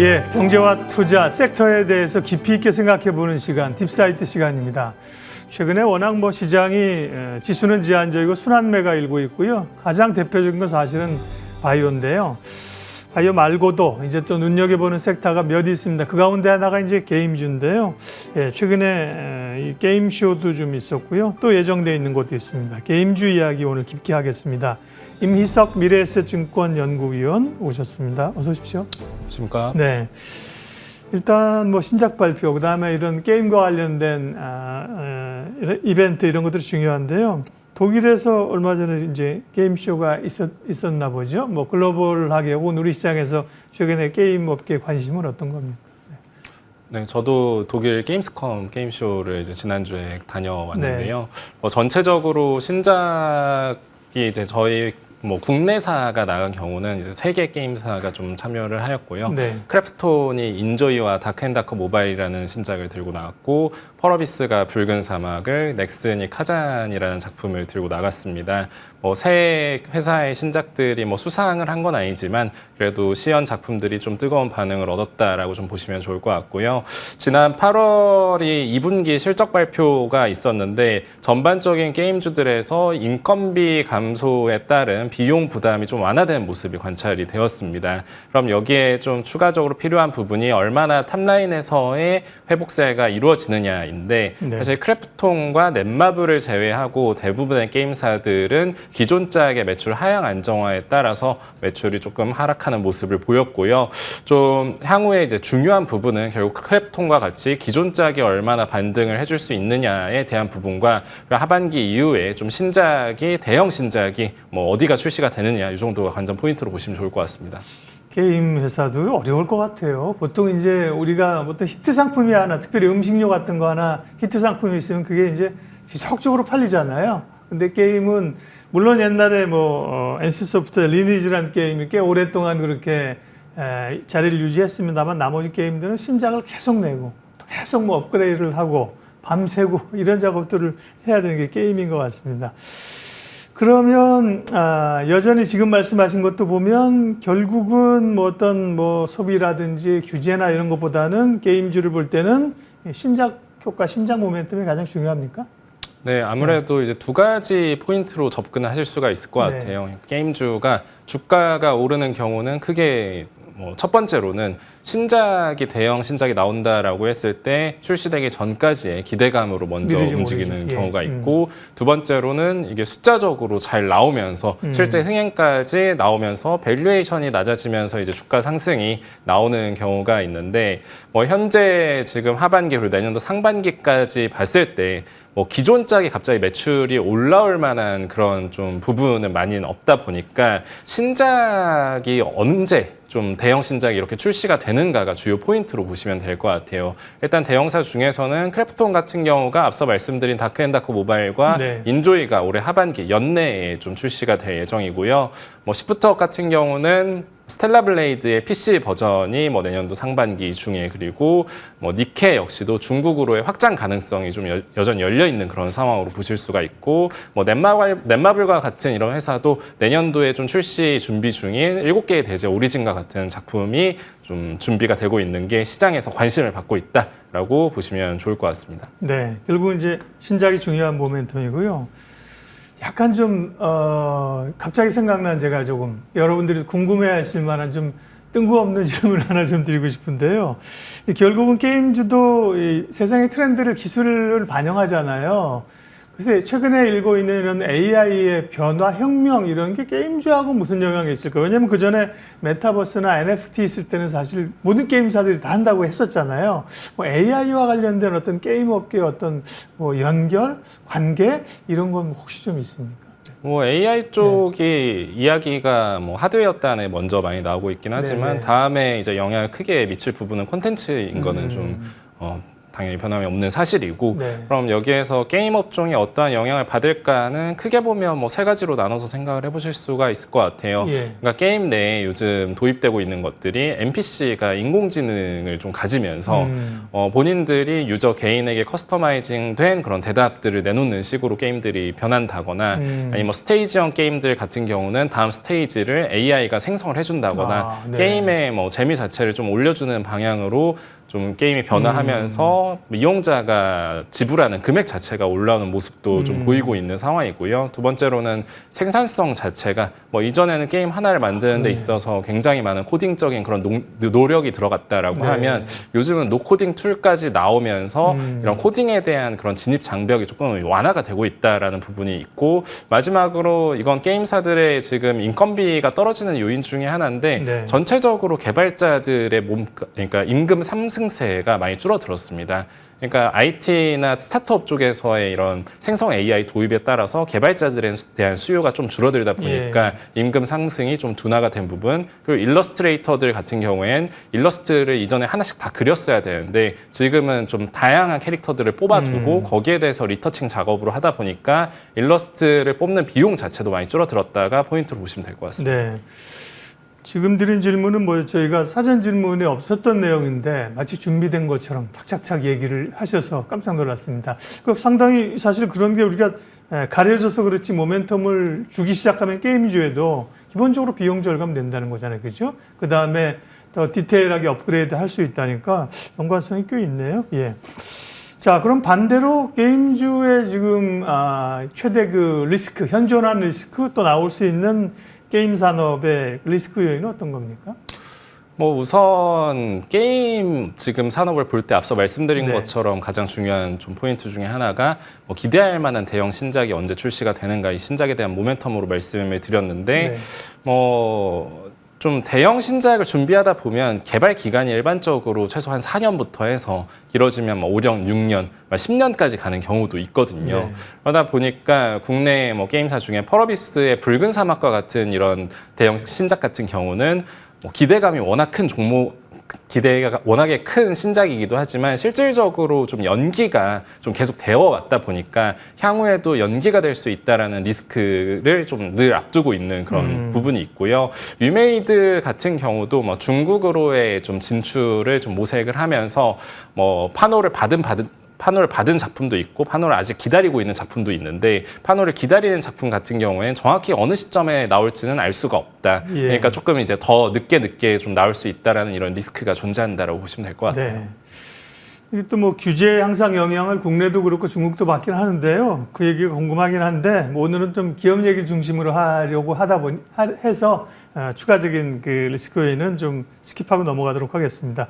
예, 경제와 투자, 섹터에 대해서 깊이 있게 생각해보는 시간, 딥사이트 시간입니다. 최근에 워낙 시장이 지수는 제한적이고 순환매가 일고 있고요. 가장 대표적인 건 사실은 바이오인데요. 바이오 말고도 이제 또 눈여겨보는 섹터가 몇 있습니다. 그 가운데 하나가 이제 게임주인데요. 예, 최근에 이 게임쇼도 좀 있었고요. 또 예정되어 있는 곳도 있습니다. 게임주 이야기 오늘 깊게 하겠습니다. 임희석 미래에셋증권 연구위원 오셨습니다. 어서 오십시오. 안녕하십니까? 네. 일단 신작 발표, 그다음에 이런 게임과 관련된 이벤트 이런 것들이 중요한데요. 독일에서 얼마 전에 이제 게임쇼가 있었나 보죠. 글로벌하게 혹은 우리 시장에서 최근에 게임 업계 관심은 어떤 겁니까? 네, 저도 독일 게임스컴 게임쇼를 이제 지난주에 다녀왔는데요. 전체적으로 신작이 이제 저희 국내사가 나간 경우는 이제 3개 게임사가 좀 참여를 하였고요. 네. 크래프톤이 인조이와 다크앤다크 모바일이라는 신작을 들고 나왔고, 펄어비스가 붉은 사막을, 넥슨이 카잔이라는 작품을 들고 나갔습니다. 새 회사의 신작들이 수상을 한 건 아니지만 그래도 시연 작품들이 좀 뜨거운 반응을 얻었다라고 좀 보시면 좋을 것 같고요. 지난 8월이 2분기 실적 발표가 있었는데 전반적인 게임주들에서 인건비 감소에 따른 비용 부담이 좀 완화된 모습이 관찰이 되었습니다. 그럼 여기에 좀 추가적으로 필요한 부분이 얼마나 탑라인에서의 회복세가 이루어지느냐인데, 네. 사실 크래프톤과 넷마블을 제외하고 대부분의 게임사들은 기존작의 매출 하향 안정화에 따라서 매출이 조금 하락하는 모습을 보였고요. 좀 향후에 이제 중요한 부분은 결국 크래프톤과 같이 기존작이 얼마나 반등을 해줄 수 있느냐에 대한 부분과 하반기 이후에 좀 신작이 대형 신작이 어디가 출시가 되느냐, 이 정도가 관전 포인트로 보시면 좋을 것 같습니다. 게임 회사도 어려울 것 같아요. 보통 이제 우리가 어떤 히트 상품이 하나, 특별히 음식료 같은 거 하나 히트 상품이 있으면 그게 이제 지속적으로 팔리잖아요. 근데 게임은 물론 옛날에 NC소프트 리니지라는 게임이 꽤 오랫동안 그렇게 자리를 유지했습니다만 나머지 게임들은 신작을 계속 내고 또 계속 업그레이드를 하고 밤새고 이런 작업들을 해야 되는 게 게임인 것 같습니다. 그러면 여전히 지금 말씀하신 것도 보면 결국은 어떤 소비라든지 규제나 이런 것보다는 게임주를 볼 때는 신작 효과, 신작 모멘텀이 가장 중요합니까? 네, 아무래도 이제 두 가지 포인트로 접근을 하실 수가 있을 것 같아요. 네. 게임주가 주가가 오르는 경우는 크게 첫 번째로는 신작이 대형 신작이 나온다라고 했을 때 출시되기 전까지의 기대감으로 먼저 움직이는 경우가 있고, 두 번째로는 이게 숫자적으로 잘 나오면서 실제 흥행까지 나오면서 밸류에이션이 낮아지면서 이제 주가 상승이 나오는 경우가 있는데, 현재 지금 하반기 그리고 내년도 상반기까지 봤을 때 기존작이 갑자기 매출이 올라올 만한 그런 좀 부분은 많이 없다 보니까 신작이 언제 좀 대형 신작이 이렇게 출시가 되는가가 주요 포인트로 보시면 될 것 같아요. 일단 대형사 중에서는 크래프톤 같은 경우가 앞서 말씀드린 다크앤다크 모바일과 인조이가 올해 하반기 연내에 좀 출시가 될 예정이고요. 시프트업 같은 경우는 스텔라 블레이드의 PC 버전이 내년도 상반기 중에, 그리고 니케 역시도 중국으로의 확장 가능성이 좀 여전히 열려 있는 그런 상황으로 보실 수가 있고, 넷마블과 같은 이런 회사도 내년도에 좀 출시 준비 중인 7개의 대제 오리진과 같은 작품이 좀 준비가 되고 있는 게 시장에서 관심을 받고 있다라고 보시면 좋을 것 같습니다. 네, 결국 이제 신작이 중요한 모멘텀이고요. 약간 좀 갑자기 생각난 제가 조금 여러분들이 궁금해하실 만한 좀 뜬금없는 질문 하나 좀 드리고 싶은데요. 결국은 게임주도 이 세상의 트렌드를, 기술을 반영하잖아요. 그래서 최근에 일고 있는 이런 AI의 변화, 혁명 이런 게 게임주하고 무슨 영향이 있을까요? 왜냐하면 그전에 메타버스나 NFT 있을 때는 사실 모든 게임사들이 다 한다고 했었잖아요. AI와 관련된 어떤 게임 업계의 어떤 연결, 관계 이런 건 혹시 좀 있습니까? AI 쪽이 이야기가 하드웨어 단에 먼저 많이 나오고 있긴 하지만 다음에 이제 영향을 크게 미칠 부분은 콘텐츠인 거는 좀 당연히 변함이 없는 사실이고 네. 그럼 여기에서 게임 업종이 어떠한 영향을 받을까는 크게 보면 뭐 세 가지로 나눠서 생각을 해보실 수가 있을 것 같아요. 예. 그러니까 게임 내에 요즘 도입되고 있는 것들이 NPC가 인공지능을 좀 가지면서 본인들이 유저 개인에게 커스터마이징된 그런 대답들을 내놓는 식으로 게임들이 변한다거나 아니면 뭐 스테이지형 게임들 같은 경우는 다음 스테이지를 AI가 생성을 해준다거나 네. 게임의 뭐 재미 자체를 좀 올려주는 방향으로 좀 게임이 변화하면서 이용자가 지불하는 금액 자체가 올라오는 모습도 좀 보이고 있는 상황이고요. 두 번째로는 생산성 자체가 뭐 이전에는 게임 하나를 만드는 데 있어서 굉장히 많은 코딩적인 그런 노력이 들어갔다라고 네. 하면 요즘은 노코딩 툴까지 나오면서 이런 코딩에 대한 그런 진입 장벽이 조금 완화가 되고 있다라는 부분이 있고 마지막으로 이건 게임사들의 지금 인건비가 떨어지는 요인 중에 하나인데 네. 전체적으로 개발자들의 그러니까 임금 상승세가 많이 줄어들었습니다. 그러니까 IT나 스타트업 쪽에서의 이런 생성 AI 도입에 따라서 개발자들에 대한 수요가 좀 줄어들다 보니까 임금 상승이 좀 둔화가 된 부분 그리고 일러스트레이터들 같은 경우엔 일러스트를 이전에 하나씩 다 그렸어야 되는데 지금은 좀 다양한 캐릭터들을 뽑아두고 거기에 대해서 리터칭 작업으로 하다 보니까 일러스트를 뽑는 비용 자체도 많이 줄어들었다가 포인트로 보시면 될 것 같습니다. 네. 지금 드린 질문은 뭐 저희가 사전 질문에 없었던 내용인데 마치 준비된 것처럼 착착착 얘기를 하셔서 깜짝 놀랐습니다. 상당히 사실 그런 게 우리가 가려져서 그렇지 모멘텀을 주기 시작하면 게임주에도 기본적으로 비용 절감 된다는 거잖아요. 그죠? 그 다음에 더 디테일하게 업그레이드 할 수 있다니까 연관성이 꽤 있네요. 예. 자, 그럼 반대로 게임주의 지금 최대 그 리스크, 현존한 리스크 또 나올 수 있는 게임 산업의 리스크 요인은 어떤 겁니까? 뭐 우선 게임 지금 산업을 볼 때 앞서 말씀드린 네. 것처럼 가장 중요한 좀 포인트 중에 하나가 뭐 기대할 만한 대형 신작이 언제 출시가 되는가 이 신작에 대한 모멘텀으로 말씀을 드렸는데 네. 뭐 좀 대형 신작을 준비하다 보면 개발 기간이 일반적으로 최소 한 4년부터 해서 길어지면 뭐 5년, 6년, 10년까지 가는 경우도 있거든요. 네. 그러다 보니까 국내 뭐 게임사 중에 펄어비스의 붉은 사막과 같은 이런 대형 신작 같은 경우는 뭐 기대감이 워낙 큰 기대가 워낙에 큰 신작이기도 하지만 실질적으로 좀 연기가 좀 계속 되어 왔다 보니까 향후에도 연기가 될 수 있다라는 리스크를 좀 늘 앞두고 있는 그런 부분이 있고요. 유메이드 같은 경우도 뭐 중국으로의 좀 진출을 좀 모색을 하면서 뭐 파노를 받은 작품도 있고 파노를 아직 기다리고 있는 작품도 있는데 파노를 기다리는 작품 같은 경우에는 정확히 어느 시점에 나올지는 알 수가 없다. 예. 그러니까 조금 이제 더 늦게 좀 나올 수 있다라는 이런 리스크가 존재한다라고 보시면 될 것 같아요. 네. 이게 또 뭐 규제에 항상 영향을 국내도 그렇고 중국도 받긴 하는데요. 그 얘기가 궁금하긴 한데 뭐 오늘은 좀 기업 얘기를 중심으로 하려고 해서 추가적인 그 리스크 요인은 좀 스킵하고 넘어가도록 하겠습니다.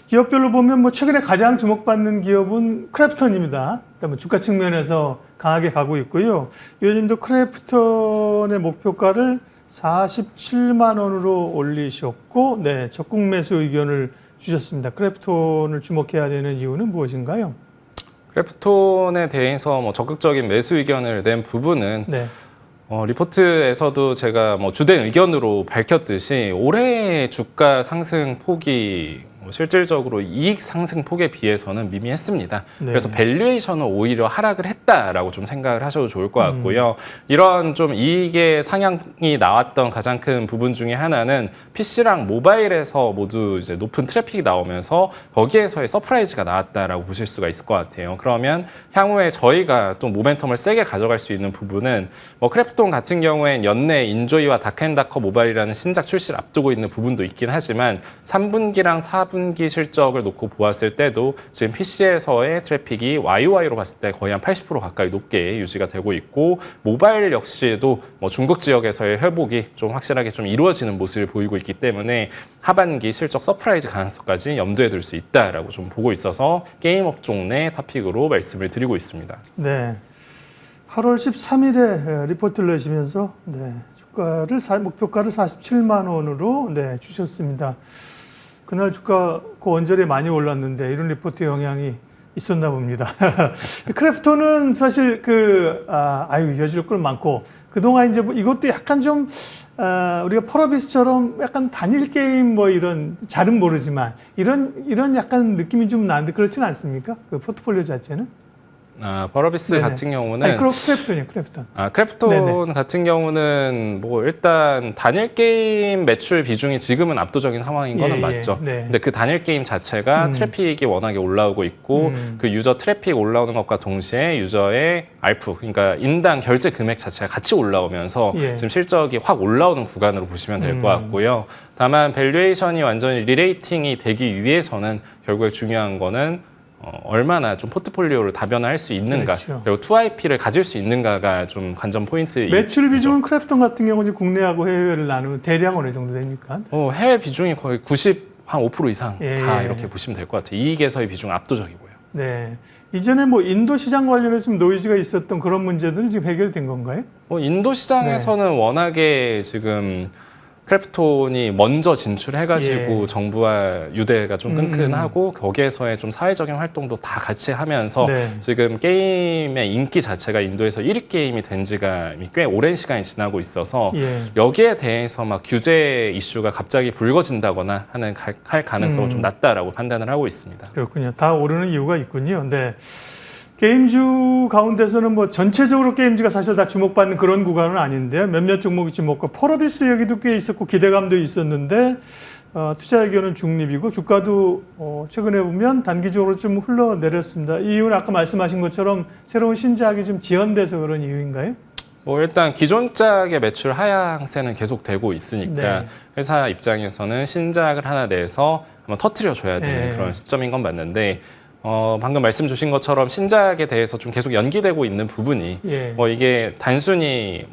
기업별로 보면 뭐 최근에 가장 주목받는 기업은 크래프톤입니다. 일단 뭐 주가 측면에서 강하게 가고 있고요. 요즘도 크래프톤의 목표가를 47만 원으로 올리셨고, 네, 적극 매수 의견을 주셨습니다. 크래프톤을 주목해야 되는 이유는 무엇인가요? 크래프톤에 대해서 뭐 적극적인 매수 의견을 낸 부분은 네. 리포트에서도 제가 뭐 주된 의견으로 밝혔듯이 올해 주가 상승 폭이 실질적으로 이익 상승 폭에 비해서는 미미했습니다. 네. 그래서 밸류에이션은 오히려 하락을 했다라고 좀 생각을 하셔도 좋을 것 같고요. 이런 좀 이익의 상향이 나왔던 가장 큰 부분 중에 하나는 PC랑 모바일에서 모두 이제 높은 트래픽이 나오면서 거기에서의 서프라이즈가 나왔다라고 보실 수가 있을 것 같아요. 그러면 향후에 저희가 또 모멘텀을 세게 가져갈 수 있는 부분은 뭐 크래프톤 같은 경우엔 연내 인조이와 다크앤다커 모바일이라는 신작 출시를 앞두고 있는 부분도 있긴 하지만 3분기랑 4분기 실적을 놓고 보았을 때도 지금 PC에서의 트래픽이 YOY로 봤을 때 거의 한 80% 가까이 높게 유지가 되고 있고 모바일 역시도 뭐 중국 지역에서의 회복이 좀 확실하게 좀 이루어지는 모습을 보이고 있기 때문에 하반기 실적 서프라이즈 가능성까지 염두에 둘 수 있다라고 좀 보고 있어서 게임 업종 내 토픽으로 말씀을 드리고 있습니다. 네. 8월 13일에 리포트를 내시면서 네, 목표가를 47만 원으로 네, 주셨습니다. 그날 주가 고원절에 많이 올랐는데 이런 리포트 영향이 있었나 봅니다. 크래프톤은 사실 여지를 걸 많고 그동안 이제 뭐 이것도 약간 좀 우리가 펄어비스처럼 약간 단일 게임 뭐 이런 잘은 모르지만 이런 약간 느낌이 좀 나는데 그렇지는 않습니까? 그 포트폴리오 자체는? 버러비스 네네. 같은 경우는 아니, 크래프톤이요, 크래프톤. 크래프톤 네네. 같은 경우는 뭐 일단 단일 게임 매출 비중이 지금은 압도적인 상황인 거는 예, 맞죠. 네. 근데 그 단일 게임 자체가 트래픽이 워낙에 올라오고 있고 그 유저 트래픽 올라오는 것과 동시에 유저의 ARPU, 그러니까 인당 결제 금액 자체가 같이 올라오면서 예. 지금 실적이 확 올라오는 구간으로 보시면 될 것 같고요. 다만 밸류에이션이 완전히 리레이팅이 되기 위해서는 결국에 중요한 거는 얼마나 좀 포트폴리오를 다변화할 수 있는가, 그렇죠. 그리고 2IP를 가질 수 있는가가 좀 관전 포인트이죠. 매출 비중은 크래프톤 같은 경우는 국내하고 해외를 나누면 대략 어느 정도 됩니까? 해외 비중이 거의 5% 이상 예. 다 이렇게 보시면 될 것 같아요. 이익에서의 비중은 압도적이고요. 네. 이전에 뭐 인도 시장 관련해서 좀 노이즈가 있었던 그런 문제들은 지금 해결된 건가요? 인도 시장에서는 워낙에 지금 크래프톤이 먼저 진출해가지고 예. 정부와 유대가 좀 끈끈하고 거기에서의 좀 사회적인 활동도 다 같이 하면서 네. 지금 게임의 인기 자체가 인도에서 1위 게임이 된 지가 꽤 오랜 시간이 지나고 있어서 예. 여기에 대해서 막 규제 이슈가 갑자기 불거진다거나 할 가능성은 좀 낮다라고 판단을 하고 있습니다. 그렇군요. 다 오르는 이유가 있군요. 네. 게임주 가운데서는 뭐 전체적으로 게임주가 사실 다 주목받는 그런 구간은 아닌데요. 몇몇 종목이 주목과 펄어비스 얘기도 꽤 있었고 기대감도 있었는데 투자 의견은 중립이고 주가도 최근에 보면 단기적으로 좀 흘러내렸습니다. 이 이유는 아까 말씀하신 것처럼 새로운 신작이 좀 지연돼서 그런 이유인가요? 일단 기존 짝의 매출 하향세는 계속되고 있으니까 네. 회사 입장에서는 신작을 하나 내서 한번 터트려 줘야 되는 네. 그런 시점인 건 맞는데 방금 말씀 주신 것처럼 신작에 대해서 좀 계속 연기되고 있는 부분이 예. 이게 단순히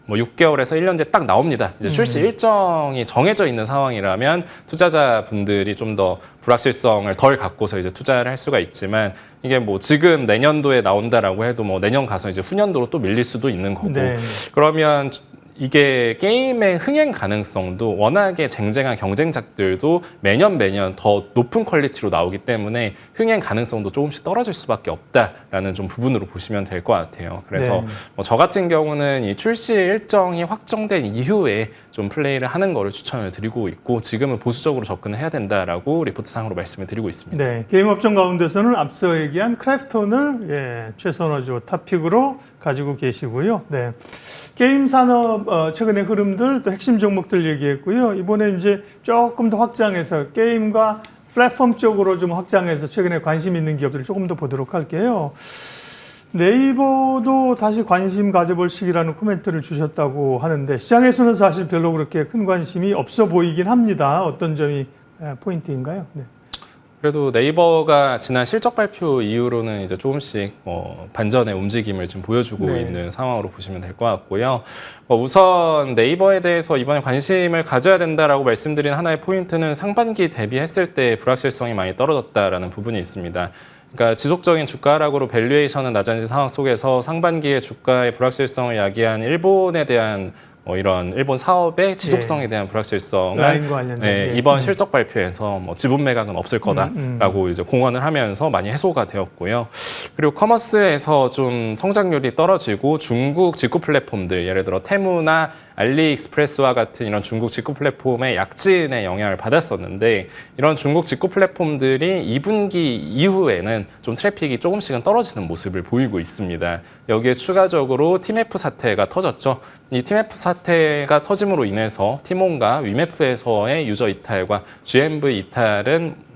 6개월에서 1년 뒤에 딱 나옵니다. 이제 출시 일정이 정해져 있는 상황이라면 투자자분들이 좀 더 불확실성을 덜 갖고서 이제 투자를 할 수가 있지만 이게 뭐 지금 내년도에 나온다라고 해도 뭐 내년 가서 이제 후년도로 또 밀릴 수도 있는 거고 네. 그러면 이게 게임의 흥행 가능성도 워낙에 쟁쟁한 경쟁작들도 매년 더 높은 퀄리티로 나오기 때문에 흥행 가능성도 조금씩 떨어질 수밖에 없다라는 좀 부분으로 보시면 될 것 같아요. 그래서 네. 저 같은 경우는 이 출시 일정이 확정된 이후에 좀 플레이를 하는 거를 추천을 드리고 있고 지금은 보수적으로 접근을 해야 된다라고 리포트상으로 말씀을 드리고 있습니다. 네, 게임 업종 가운데서는 앞서 얘기한 크래프톤을 최선호주 탑픽으로 가지고 계시고요. 네, 게임 산업 최근의 흐름들 또 핵심 종목들 얘기했고요. 이번에 이제 조금 더 확장해서 게임과 플랫폼 쪽으로 좀 확장해서 최근에 관심 있는 기업들을 조금 더 보도록 할게요. 네이버도 다시 관심 가져볼 시기라는 코멘트를 주셨다고 하는데 시장에서는 사실 별로 그렇게 큰 관심이 없어 보이긴 합니다. 어떤 점이 포인트인가요? 네. 그래도 네이버가 지난 실적 발표 이후로는 이제 조금씩 반전의 움직임을 지금 보여주고 네. 있는 상황으로 보시면 될 것 같고요. 우선 네이버에 대해서 이번에 관심을 가져야 된다라고 말씀드린 하나의 포인트는 상반기 대비했을 때 불확실성이 많이 떨어졌다라는 부분이 있습니다. 그러니까 지속적인 주가 하락으로 밸류에이션은 낮아진 상황 속에서 상반기에 주가의 불확실성을 야기한 일본에 대한 이런 일본 사업의 지속성에 대한 불확실성을 라인과 관련된 이번 실적 발표에서 지분 매각은 없을 거다라고 이제 공언을 하면서 많이 해소가 되었고요. 그리고 커머스에서 좀 성장률이 떨어지고 중국 직구 플랫폼들 예를 들어 테무나 알리익스프레스와 같은 이런 중국 직구 플랫폼의 약진의 영향을 받았었는데 이런 중국 직구 플랫폼들이 2분기 이후에는 좀 트래픽이 조금씩은 떨어지는 모습을 보이고 있습니다. 여기에 추가적으로 팀F 사태가 터졌죠. 이 팀F 사태가 터짐으로 인해서 티몬과 위메프에서의 유저 이탈과 GMV 이탈은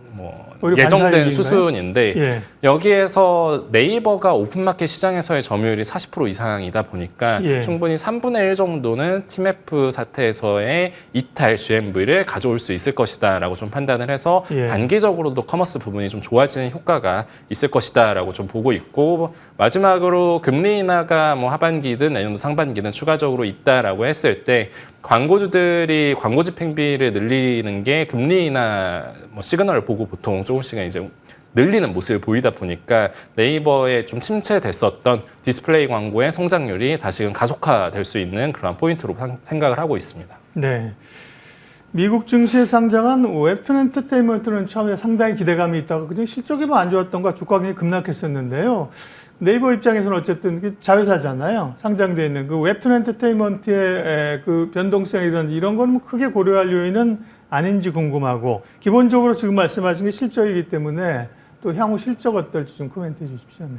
예정된 수순인데 예. 여기에서 네이버가 오픈마켓 시장에서의 점유율이 40% 이상이다 보니까 예. 충분히 3분의 1 정도는 팀F 사태에서의 이탈 GMV를 가져올 수 있을 것이다 라고 좀 판단을 해서 예. 단기적으로도 커머스 부분이 좀 좋아지는 효과가 있을 것이다 라고 좀 보고 있고 마지막으로 금리 인하가 하반기든 내년도 상반기든 추가적으로 있다라고 했을 때 광고주들이 광고 집행비를 늘리는 게 금리 인하 시그널을 보고 보통 조금씩은 이제 늘리는 모습을 보이다 보니까 네이버에 좀 침체됐었던 디스플레이 광고의 성장률이 다시금 가속화될 수 있는 그런 포인트로 생각을 하고 있습니다. 네. 미국 증시에 상장한 웹툰 엔터테인먼트는 처음에 상당히 기대감이 있다가 그냥 실적이 뭐 안 좋았던 거 주가 굉장히 급락했었는데요. 네이버 입장에서는 어쨌든 자회사잖아요. 상장되어 있는 그 웹툰 엔터테인먼트의 그 변동성이라든지 이런 거는 뭐 크게 고려할 요인은 아닌지 궁금하고, 기본적으로 지금 말씀하신 게 실적이기 때문에 또 향후 실적 어떨지 좀 코멘트해 주십시오. 네.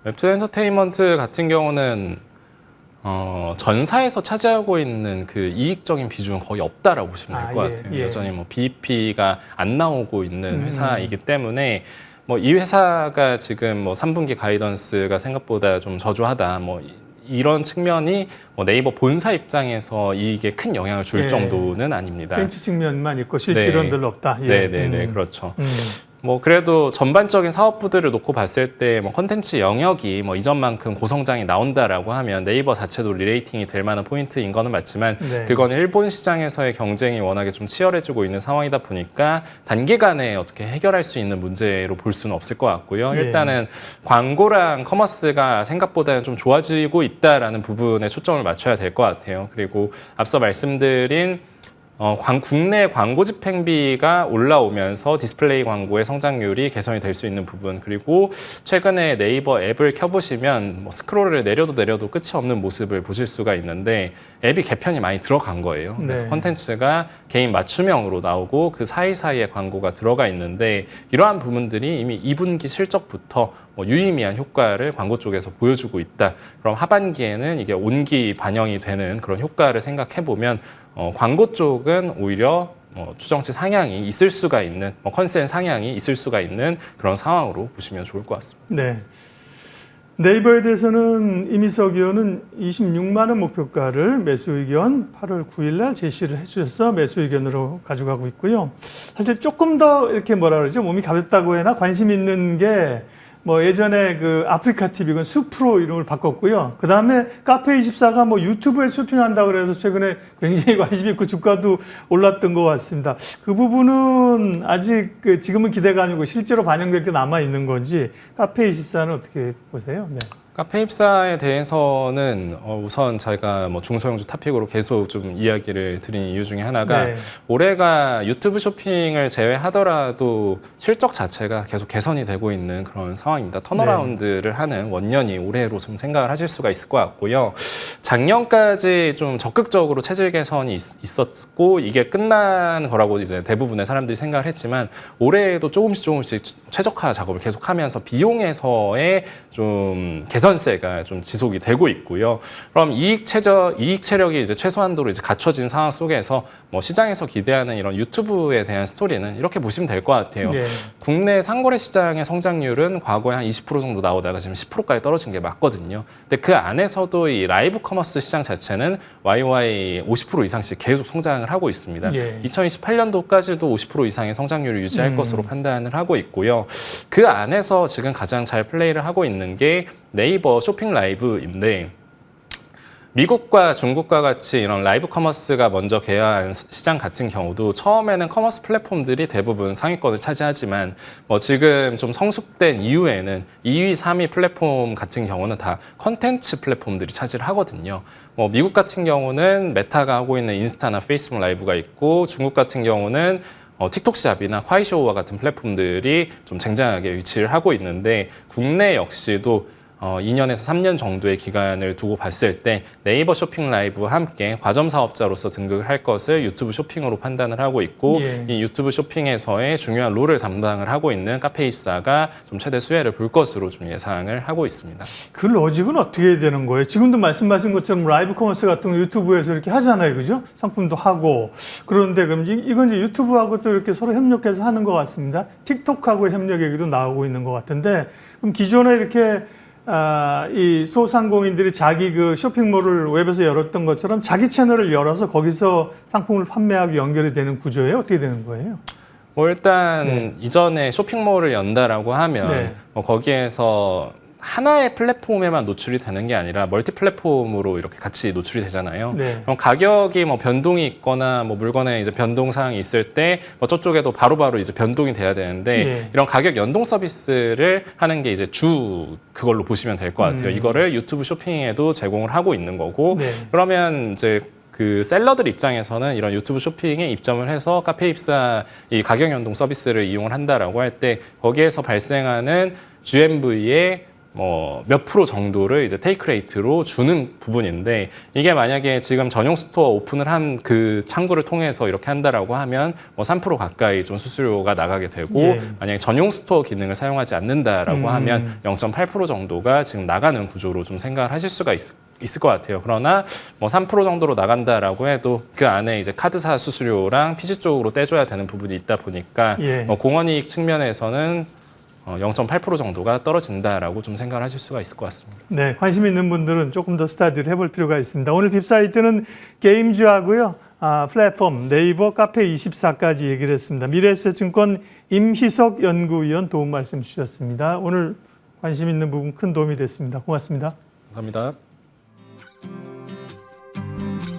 웹툰 엔터테인먼트 같은 경우는 전사에서 차지하고 있는 그 이익적인 비중은 거의 없다라고 보시면 될 것 같아요. 여전히 뭐 BEP가 안 나오고 있는 회사이기 때문에 뭐 이 회사가 지금 뭐 3분기 가이던스가 생각보다 좀 저조하다, 뭐 이런 측면이 뭐 네이버 본사 입장에서 이게 큰 영향을 줄 정도는 아닙니다. 센치 측면만 있고 실질은 별로 없다. 네, 그렇죠. 뭐 그래도 전반적인 사업부들을 놓고 봤을 때 뭐 콘텐츠 영역이 뭐 이전만큼 고성장이 나온다라고 하면 네이버 자체도 리레이팅이 될 만한 포인트인 거는 맞지만 그건 일본 시장에서의 경쟁이 워낙에 좀 치열해지고 있는 상황이다 보니까 단기간에 어떻게 해결할 수 있는 문제로 볼 수는 없을 것 같고요. 일단은 광고랑 커머스가 생각보다는 좀 좋아지고 있다라는 부분에 초점을 맞춰야 될 것 같아요. 그리고 앞서 말씀드린 국내 광고 집행비가 올라오면서 디스플레이 광고의 성장률이 개선이 될 수 있는 부분, 그리고 최근에 네이버 앱을 켜보시면 뭐 스크롤을 내려도 끝이 없는 모습을 보실 수가 있는데 앱이 개편이 많이 들어간 거예요. 그래서 콘텐츠가 개인 맞춤형으로 나오고 그 사이사이에 광고가 들어가 있는데 이러한 부분들이 이미 2분기 실적부터 뭐 유의미한 효과를 광고 쪽에서 보여주고 있다. 그럼 하반기에는 이게 온기 반영이 되는 그런 효과를 생각해보면 광고 쪽은 오히려 추정치 상향이 있을 수가 있는, 컨센 상향이 있을 수가 있는 그런 상황으로 보시면 좋을 것 같습니다. 네. 네이버에 대해서는 이미석 의원은 26만 원 목표가를 매수 의견 8월 9일 날 제시를 해주셔서 매수 의견으로 가져가고 있고요. 사실 조금 더 이렇게 뭐라 그러죠? 몸이 가볍다고 해나 관심 있는 게 뭐 예전에 그 아프리카 TV는 수프로 이름을 바꿨고요. 그 다음에 카페24가 뭐 유튜브에 쇼핑한다고 그래서 최근에 굉장히 관심 있고 주가도 올랐던 것 같습니다. 그 부분은 아직 지금은 기대가 아니고 실제로 반영될 게 남아 있는 건지 카페24는 어떻게 보세요? 네. 카페24에 대해서는 우선 저희가 뭐 중소형주 토픽으로 계속 좀 이야기를 드린 이유 중에 하나가 올해가 유튜브 쇼핑을 제외하더라도 실적 자체가 계속 개선이 되고 있는 그런 상황입니다. 턴어라운드를 하는 원년이 올해로 좀 생각을 하실 수가 있을 것 같고요. 작년까지 좀 적극적으로 체질 개선이 있었고 이게 끝난 거라고 이제 대부분의 사람들이 생각을 했지만 올해에도 조금씩 최적화 작업을 계속하면서 비용에서의 좀 개선세가 좀 지속이 되고 있고요. 그럼 이익 체력이 이제 최소한도로 이제 갖춰진 상황 속에서 뭐 시장에서 기대하는 이런 유튜브에 대한 스토리는 이렇게 보시면 될 것 같아요. 국내 상거래 시장의 성장률은 과거에 한 20% 정도 나오다가 지금 10%까지 떨어진 게 맞거든요. 근데 그 안에서도 이 라이브 커머스 시장 자체는 YOY 50% 이상씩 계속 성장을 하고 있습니다. 2028년도까지도 50% 이상의 성장률을 유지할 것으로 판단을 하고 있고요. 그 안에서 지금 가장 잘 플레이를 하고 있는 게 네이버 쇼핑 라이브인데 미국과 중국과 같이 이런 라이브 커머스가 먼저 개화한 시장 같은 경우도 처음에는 커머스 플랫폼들이 대부분 상위권을 차지하지만 뭐 지금 좀 성숙된 이후에는 2위, 3위 플랫폼 같은 경우는 다 컨텐츠 플랫폼들이 차지를 하거든요. 뭐 미국 같은 경우는 메타가 하고 있는 인스타나 페이스북 라이브가 있고 중국 같은 경우는 틱톡샵이나 화이쇼와 같은 플랫폼들이 좀 쟁쟁하게 위치를 하고 있는데 국내 역시도 2년에서 3년 정도의 기간을 두고 봤을 때 네이버 쇼핑 라이브와 함께 과점 사업자로서 등극을 할 것을 유튜브 쇼핑으로 판단을 하고 있고 이 유튜브 쇼핑에서의 중요한 롤을 담당을 하고 있는 카페24가 좀 최대 수혜를 볼 것으로 좀 예상을 하고 있습니다. 그 로직은 어떻게 되는 거예요? 지금도 말씀하신 것처럼 라이브 커머스 같은 거 유튜브에서 이렇게 하잖아요, 그죠? 상품도 하고. 그런데 그럼 이건 이제 유튜브하고 또 이렇게 서로 협력해서 하는 것 같습니다. 틱톡하고 협력 얘기도 나오고 있는 것 같은데, 그럼 기존에 이렇게 이 소상공인들이 자기 그 쇼핑몰을 웹에서 열었던 것처럼 자기 채널을 열어서 거기서 상품을 판매하고 연결이 되는 구조예요? 어떻게 되는 거예요? 뭐 일단 이전에 쇼핑몰을 연다라고 하면 뭐 거기에서 하나의 플랫폼에만 노출이 되는 게 아니라 멀티 플랫폼으로 이렇게 같이 노출이 되잖아요. 그럼 가격이 뭐 변동이 있거나 뭐 물건에 이제 변동 사항이 있을 때 뭐 저쪽에도 바로바로 이제 변동이 돼야 되는데 이런 가격 연동 서비스를 하는 게 이제 그걸로 보시면 될 것 같아요. 이거를 유튜브 쇼핑에도 제공을 하고 있는 거고 그러면 이제 그 셀러들 입장에서는 이런 유튜브 쇼핑에 입점을 해서 카페 입사 이 가격 연동 서비스를 이용을 한다라고 할 때 거기에서 발생하는 GMV의 몇 프로 정도를 이제 테이크 레이트로 주는 부분인데 이게 만약에 지금 전용 스토어 오픈을 한 그 창구를 통해서 이렇게 한다라고 하면 3% 가까이 좀 수수료가 나가게 되고 예. 만약에 전용 스토어 기능을 사용하지 않는다라고 하면 0.8% 정도가 지금 나가는 구조로 좀 생각을 하실 수가 있을 것 같아요. 그러나 3% 정도로 나간다라고 해도 그 안에 이제 카드사 수수료랑 피지 쪽으로 떼줘야 되는 부분이 있다 보니까 예. 공헌이익 측면에서는 0.8% 정도가 떨어진다라고 좀 생각을 하실 수가 있을 것 같습니다. 네, 관심 있는 분들은 조금 더 스타디를 해볼 필요가 있습니다. 오늘 딥사이트는 게임주하고요, 플랫폼, 네이버, 카페24까지 얘기를 했습니다. 미래에셋증권 임희석 연구위원 도움 말씀 주셨습니다. 오늘 관심 있는 부분 큰 도움이 됐습니다. 고맙습니다. 감사합니다.